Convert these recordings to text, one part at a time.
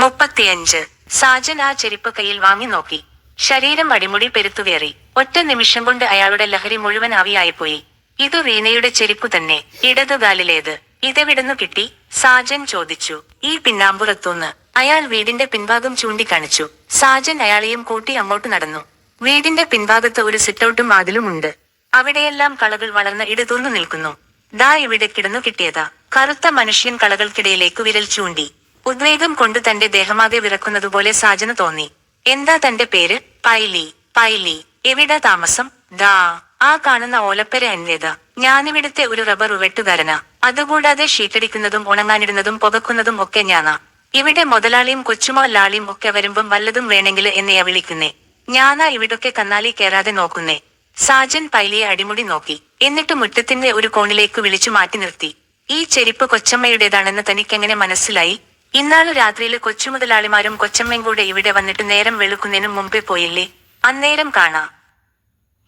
35. സാജൻ ആ ചെരിപ്പ് കയ്യിൽ വാങ്ങി നോക്കി. ശരീരം അടിമുടി പെരുത്തുകയറി. ഒറ്റ നിമിഷം കൊണ്ട് അയാളുടെ ലഹരി മുഴുവൻ ആവിയായിപ്പോയി. ഇതു റീനയുടെ ചെരിപ്പു തന്നെ. ഇടതുകാലിലേത്? ഇതെവിടുന്നു കിട്ടി? സാജൻ ചോദിച്ചു. ഈ പിന്നാമ്പുറത്തൂന്ന്. അയാൾ വീടിന്റെ പിൻഭാഗം ചൂണ്ടിക്കാണിച്ചു. സാജൻ അയാളെയും കൂട്ടി അങ്ങോട്ട് നടന്നു. വീടിന്റെ പിൻഭാഗത്ത് ഒരു സിറ്റൗട്ടും വാതിലുമുണ്ട്. അവിടെയെല്ലാം കളകൾ വളർന്ന് ഇടതൂർന്നു നിൽക്കുന്നു. ദാ ഇവിടെ കിടന്നു കിട്ടിയതാ. കറുത്ത മനുഷ്യൻ കളകൾക്കിടയിലേക്ക് വിരൽ ചൂണ്ടി. ഉദ്വേഗം കൊണ്ട് തന്റെ ദേഹമാകെ വിറക്കുന്നതുപോലെ സാജന് തോന്നി. എന്താ തന്റെ പേര്? പൈലി. പൈലി. എവിടാ താമസം? ദാ ആ കാണുന്ന ഓലപ്പര എന്റേതാ. ഞാനിവിടുത്തെ ഒരു റബ്ബർ വെട്ടുകാരനാ. അതുകൂടാതെ ഷീറ്റടിക്കുന്നതും ഉണങ്ങാനിടുന്നതും പുകക്കുന്നതും ഒക്കെ ഞാനാ. ഇവിടെ മുതലാളിയും കൊച്ചുമോലാളിയും ഒക്കെ വരുമ്പം വല്ലതും വേണമെങ്കിൽ എന്നെയാ വിളിക്കുന്നേ. ഞാനാ ഇവിടൊക്കെ കന്നാലി കേറാതെ നോക്കുന്നേ. സാജൻ പൈലിയെ അടിമുടി നോക്കി. എന്നിട്ട് മുറ്റത്തിന്റെ ഒരു കോണിലേക്ക് വിളിച്ചു മാറ്റി നിർത്തി. ഈ ചെരിപ്പ് കൊച്ചമ്മയുടേതാണെന്ന് തനിക്കെങ്ങനെ മനസ്സിലായി? ഇന്നാളു രാത്രിയില് കൊച്ചുമുതലാളിമാരും കൊച്ചമ്മയും കൂടെ ഇവിടെ വന്നിട്ട് നേരം വെളുക്കുന്നതിനു മുമ്പേ പോയില്ലേ? അന്നേരം കാണാ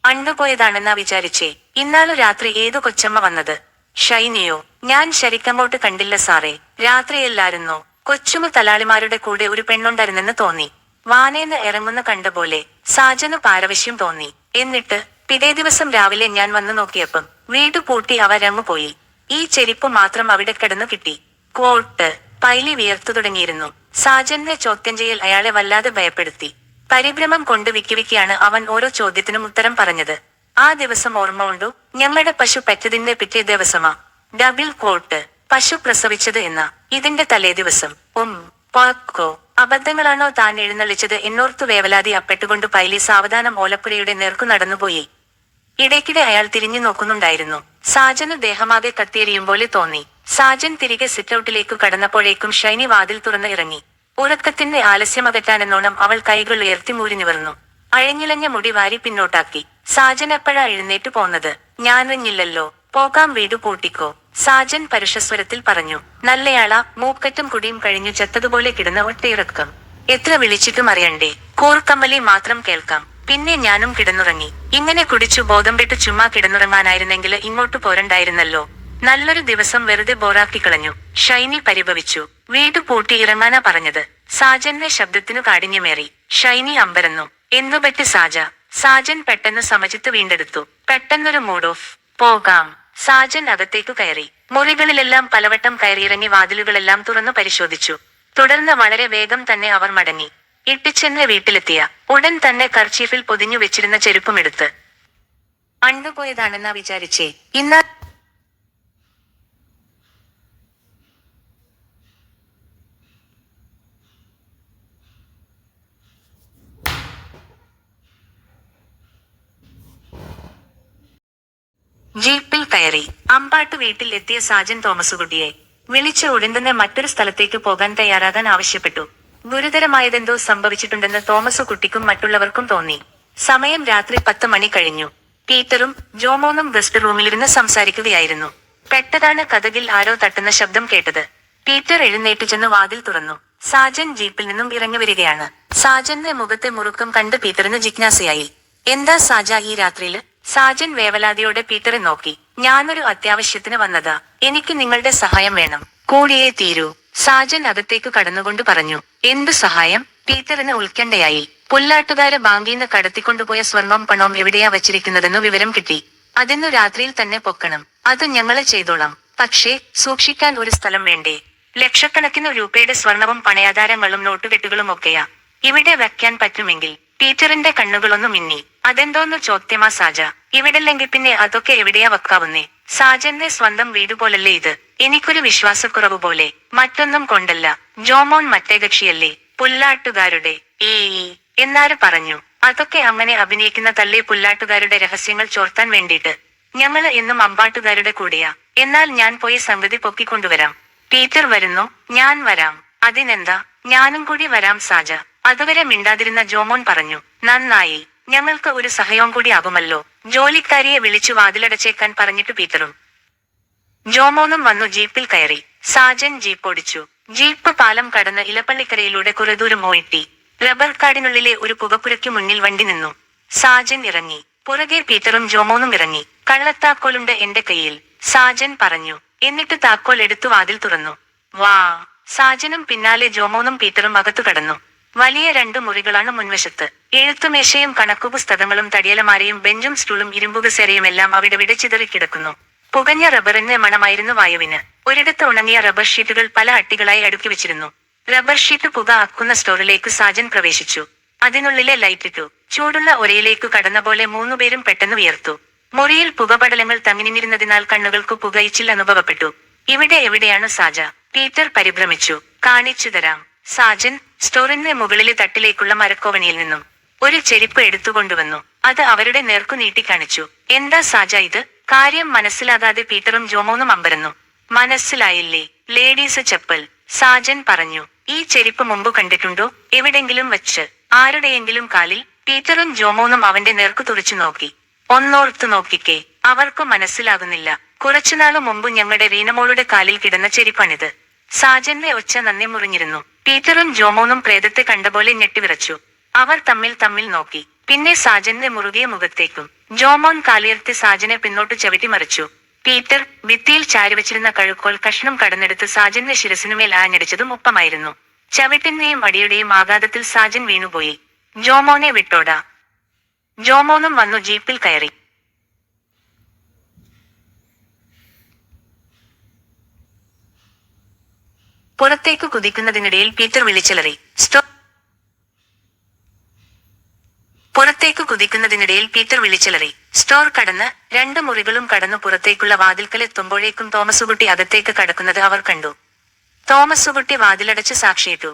അണ്ടുപോയതാണെന്നാ വിചാരിച്ചേ. ഇന്നാളു രാത്രി ഏതു കൊച്ചമ്മ വന്നത്? ഷൈനിയോ? ഞാൻ ശരിക്കങ്ങോട്ട് കണ്ടില്ല സാറേ. രാത്രിയല്ലായിരുന്നോ? കൊച്ചുമുതലാളിമാരുടെ കൂടെ ഒരു പെണ്ണുണ്ടായിരുന്നെന്ന് തോന്നി. വാനേന്ന് ഇറങ്ങുന്ന കണ്ട പോലെ. സാജനു പാരവശ്യം തോന്നി. എന്നിട്ട് പിറ്റേ ദിവസം രാവിലെ ഞാൻ വന്നു നോക്കിയപ്പം വീട് പൂട്ടി അവരങ്ങു പോയി. ഈ ചെരിപ്പ് മാത്രം അവിടെ കിടന്നു കിട്ടി. കോട്ട്. പൈലി വിയർത്തു തുടങ്ങിയിരുന്നു. സാജന്റെ ചോദ്യം ചെയ്യൽ അയാളെ വല്ലാതെ ഭയപ്പെടുത്തി. പരിഭ്രമം കൊണ്ട് വിക്കിയാണ് അവൻ ഓരോ ചോദ്യത്തിനും ഉത്തരം പറഞ്ഞത്. ആ ദിവസം ഓർമ്മ ഉണ്ടോ? ഞങ്ങളുടെ പശു പെറ്റതിന്റെ പിറ്റേ ദിവസമാ. Double coat. പശു പ്രസവിച്ചത് എന്നാ? ഇതിന്റെ തലേ ദിവസം. പോക്കോ. അബദ്ധങ്ങളാണോ താൻ എഴുന്നള്ളിച്ചത് എന്നോർത്തു വേവലാതി അപ്പെട്ടുകൊണ്ട് പൈലി സാവധാനം ഓലപ്പുരയുടെ നേർക്കു നടന്നുപോയി. ഇടയ്ക്കിടെ അയാൾ തിരിഞ്ഞു നോക്കുന്നുണ്ടായിരുന്നു. സാജന് ദേഹമാകെ കത്തിയെരിയും പോലെ തോന്നി. സാജൻ തിരികെ സിറ്റൗട്ടിലേക്കു കടന്നപ്പോഴേക്കും ഷൈനി വാതിൽ തുറന്ന് ഇറങ്ങി. ഉറക്കത്തിന്റെ ആലസ്യമകറ്റാനെന്നോണം അവൾ കൈകൾ ഉയർത്തി മൂരി നിവർന്നു. അഴഞ്ഞിലഞ്ഞ മുടി വാരി പിന്നോട്ടാക്കി. സാജൻ എപ്പോഴാ എഴുന്നേറ്റു പോന്നത്? ഞാനറിഞ്ഞില്ലല്ലോ. പോകാം, വീടു പൂട്ടിക്കോ. സാജൻ പരുഷസ്വരത്തിൽ പറഞ്ഞു. നല്ലയാളാ. മൂക്കറ്റും കുടിയും കഴിഞ്ഞു ചത്തതുപോലെ കിടന്ന ഒറ്റയിറക്കം. എത്ര വിളിച്ചിട്ടും അറിയണ്ടേ? കൂർക്കമ്മലി മാത്രം കേൾക്കാം. പിന്നെ ഞാനും കിടന്നുറങ്ങി. ഇങ്ങനെ കുടിച്ചു ബോധം വിട്ടു ചുമ്മാ കിടന്നുറങ്ങാനായിരുന്നെങ്കിൽ ഇങ്ങോട്ട് പോരണ്ടായിരുന്നല്ലോ. നല്ലൊരു ദിവസം വെറുതെ ബോറാക്കി കളഞ്ഞു. ഷൈനി പരിഭവിച്ചു. വീട് പൂട്ടി ഇറങ്ങാനാ പറഞ്ഞത്. സാജന്റെ ശബ്ദത്തിനു കാഠിന്യമേറി. ഷൈനി അമ്പരന്നു. എന്തുപറ്റി സാജ? സാജൻ പെട്ടെന്ന് സമചിത്ത് വീണ്ടെടുത്തു. പെട്ടെന്നൊരു മൂഡ് ഓഫ്. പോകാം. സാജൻ അകത്തേക്കു കയറി. മുറികളിലെല്ലാം പലവട്ടം കയറിയിറങ്ങി വാതിലുകളെല്ലാം തുറന്നു പരിശോധിച്ചു. തുടർന്ന് വളരെ വേഗം തന്നെ അവർ മടങ്ങി. ഇട്ടിച്ചെന്ന് വീട്ടിലെത്തിയ ഉടൻ തന്നെ കർച്ചീഫിൽ പൊതിഞ്ഞു വെച്ചിരുന്ന ചെരുപ്പുമെടുത്ത് അണ്ടുപോയതാണെന്നാ വിചാരിച്ചേ. ഇന്നാ ജീപ്പിൽ കയറി അമ്പാട്ട് വീട്ടിൽ എത്തിയ സാജൻ തോമസുകുട്ടിയെ വിളിച്ച ഉടൻ തന്നെ മറ്റൊരു സ്ഥലത്തേക്ക് പോകാൻ തയ്യാറാകാൻ ആവശ്യപ്പെട്ടു. ഗുരുതരമായതെന്തോ സംഭവിച്ചിട്ടുണ്ടെന്ന് തോമസുകുട്ടിക്കും മറ്റുള്ളവർക്കും തോന്നി. സമയം രാത്രി 10 മണി കഴിഞ്ഞു. പീറ്ററും ജോമോനും ഗസ്റ്റ് റൂമിലിരുന്ന് സംസാരിക്കുകയായിരുന്നു. പെട്ടതാണ് കതകിൽ ആരോ തട്ടുന്ന ശബ്ദം കേട്ടത്. പീറ്റർ എഴുന്നേറ്റു ചെന്ന് വാതിൽ തുറന്നു. സാജൻ ജീപ്പിൽ നിന്നും ഇറങ്ങി വരികയാണ്. സാജന്റെ മുഖത്തെ മുറുക്കം കണ്ട് പീറ്ററിന് ജിജ്ഞാസയായി. എന്താ സാജ ഈ രാത്രിയില്? സാജൻ വേവലാതിയോടെ പീറ്ററെ നോക്കി. ഞാനൊരു അത്യാവശ്യത്തിന് വന്നതാ. എനിക്ക് നിങ്ങളുടെ സഹായം വേണം. കൂടിയേ തീരൂ. സാജൻ അകത്തേക്ക് കടന്നുകൊണ്ട് പറഞ്ഞു. എന്തു സഹായം? പീറ്ററിന് ഉത്കണ്ഠയായി. പുല്ലാട്ടുകാര് ബാങ്കീന്ന് കടത്തിക്കൊണ്ടുപോയ സ്വർണം പണവും എവിടെയാ വച്ചിരിക്കുന്നതെന്നു വിവരം കിട്ടി. അതിന്നു രാത്രിയിൽ തന്നെ പൊക്കണം. അത് ഞങ്ങള് ചെയ്തോളാം. പക്ഷേ സൂക്ഷിക്കാൻ ഒരു സ്ഥലം വേണ്ടേ? ലക്ഷക്കണക്കിന് രൂപയുടെ സ്വർണവും പണയാധാരങ്ങളും നോട്ടുകെട്ടുകളും ഒക്കെയാ. ഇവിടെ വെക്കാൻ പറ്റുമെങ്കിൽ. പീറ്ററിന്റെ കണ്ണുകളൊന്നു മിന്നി. അതെന്തോന്നു ചോദ്യമാ സാജ? ഇവിടല്ലെങ്കിൽ പിന്നെ അതൊക്കെ എവിടെയാ വെക്കാവുന്നേ? സാജന്റെ സ്വന്തം വീടുപോലല്ലേ ഇത്? എനിക്കൊരു വിശ്വാസക്കുറവ് പോലെ. മറ്റൊന്നും കൊണ്ടല്ല. ജോമോൻ മറ്റേ കക്ഷിയല്ലേ? പുല്ലാട്ടുകാരുടെ എന്നാര് പറഞ്ഞു? അതൊക്കെ അങ്ങനെ അഭിനയിക്കുന്ന തള്ളി പുല്ലാട്ടുകാരുടെ രഹസ്യങ്ങൾ ചോർത്താൻ വേണ്ടിട്ട്. ഞങ്ങള് എന്നും അമ്പാട്ടുകാരുടെ കൂടെയാ. എന്നാൽ ഞാൻ പോയി സംഗതി പൊക്കിക്കൊണ്ടുവരാം. പീറ്റർ വരുന്നു? ഞാൻ വരാം. അതിനെന്താ, ഞാനും കൂടി വരാം സാജ. അതുവരെ മിണ്ടാതിരുന്ന ജോമോൻ പറഞ്ഞു. നന്നായി. ഞങ്ങൾക്ക് ഒരു സഹായം കൂടി ആകുമല്ലോ. ജോലിക്കാരിയെ വിളിച്ചു വാതിലടച്ചേക്കാൻ പറഞ്ഞിട്ട് പീറ്ററും ജോമോനും വന്നു ജീപ്പിൽ കയറി. സാജൻ ജീപ്പ് ഓടിച്ചു. ജീപ്പ് പാലം കടന്ന് ഇലപ്പള്ളിക്കരയിലൂടെ കുറെ ദൂരം പോയിട്ടി. റബ്ബർ കാടിനുള്ളിലെ ഒരു പുകപ്പുരയ്ക്കു മുന്നിൽ വണ്ടി നിന്നു. സാജൻ ഇറങ്ങി. പുറകെ പീറ്ററും ജോമോനും ഇറങ്ങി. കള്ളത്താക്കോലുണ്ട് എന്റെ കയ്യിൽ, സാജൻ പറഞ്ഞു. എന്നിട്ട് താക്കോൽ എടുത്തു വാതിൽ തുറന്നു. വാ. സാജനും പിന്നാലെ ജോമോനും പീറ്ററും അകത്തു കടന്നു. വലിയ 2 മുറികളാണ് മുൻവശത്ത്. എഴുത്തുമേശയും കണക്കുപുസ്തകങ്ങളും തടിയലമാരയും ബെഞ്ചും സ്റ്റൂളും ഇരുമ്പുകസേരയും എല്ലാം അവിടെവിടെ ചിതറിക്കിടക്കുന്നു. പുകഞ്ഞ റബ്ബറിന്റെ മണമായിരുന്നു വായുവിന്. ഒരിടത്ത് ഉണങ്ങിയ റബ്ബർ ഷീറ്റുകൾ പല അട്ടികളായി അടുക്കി വെച്ചിരുന്നു. റബ്ബർ ഷീറ്റ് പുക ആക്കുന്ന സ്റ്റോറിലേക്ക് സാജൻ പ്രവേശിച്ചു. അതിനുള്ളിലെ ലൈറ്റിട്ടു. ചൂടുള്ള ഒരയിലേക്കു കടന്ന പോലെ 3 പേരും പെട്ടെന്ന് വിയർത്തു. മുറിയിൽ പുകപടലങ്ങൾ തങ്ങിനിന്നിരുന്നതിനാൽ കണ്ണുകൾക്കു പുകയിച്ചിൽ അനുഭവപ്പെട്ടു. ഇവിടെ എവിടെയാണ് സാജ? പീറ്റർ പരിഭ്രമിച്ചു. കാണിച്ചു തരാം. സാജൻ സ്റ്റോറിന്റെ മുകളിലെ തട്ടിലേക്കുള്ള മരക്കോവണിയിൽ നിന്നും ഒരു ചെരിപ്പ് എടുത്തുകൊണ്ടുവന്നു. അത് അവരുടെ നേർക്കു നീട്ടിക്കാണിച്ചു. എന്താ സാജ ഇത്? കാര്യം മനസ്സിലാകാതെ പീറ്ററും ജോമോനും അമ്പരന്നു. മനസ്സിലായില്ലേ? ലേഡീസ് ചപ്പൽ, സാജൻ പറഞ്ഞു. ഈ ചെരിപ്പ് മുമ്പ് കണ്ടിട്ടുണ്ടോ? എവിടെങ്കിലും വച്ച്? ആരുടെയെങ്കിലും കാലിൽ? പീറ്ററും ജോമോനും അവന്റെ നേർക്കു തുറച്ചു നോക്കി. ഒന്നോർത്തു നോക്കിക്കേ, അവർക്കു മനസ്സിലാകുന്നില്ല. കുറച്ചുനാളു മുമ്പ് ഞങ്ങളുടെ റീനമോളുടെ കാലിൽ കിടന്ന ചെരിപ്പാണിത്. സാജന്റെ ഒച്ച നന്ദി മുറിഞ്ഞിരുന്നു. പീറ്ററും ജോമോനും പ്രേതത്തെ കണ്ടപോലെ ഞെട്ടിവിറച്ചു. അവർ തമ്മിൽ നോക്കി. പിന്നെ സാജന്റെ മുറുകിയ മുഖത്തേക്കും. ജോമോൻ കാലുയർത്തി സാജനെ പിന്നോട്ട് ചവിട്ടി മറിച്ചു. പീറ്റർ ഭിത്തിയിൽ ചാരിവച്ചിരുന്ന കഴുക്കോൽ കഷ്ണം കടന്നെടുത്ത് സാജന്റെ ശിരസിനുമേൽ ആഞ്ഞടിച്ചതും ഒപ്പമായിരുന്നു. ചവിട്ടിന്റെയും അടിയുടെയും ആഘാതത്തിൽ സാജൻ വീണുപോയി. ജോമോനെ വിട്ടോടാ. ജോമോനും വന്നു ജീപ്പിൽ കയറി. പുറത്തേക്കു കുതിക്കുന്നതിനിടയിൽ പീറ്റർ വിളിച്ചലറി. സ്റ്റോർ കടന്ന് 2 മുറികളും കടന്നു പുറത്തേക്കുള്ള വാതിൽക്കലെത്തുമ്പോഴേക്കും തോമസുകുട്ടി അകത്തേക്ക് കടക്കുന്നത് അവർ കണ്ടു. തോമസുകുട്ടി വാതിലടച്ച് സാക്ഷിയിട്ടു.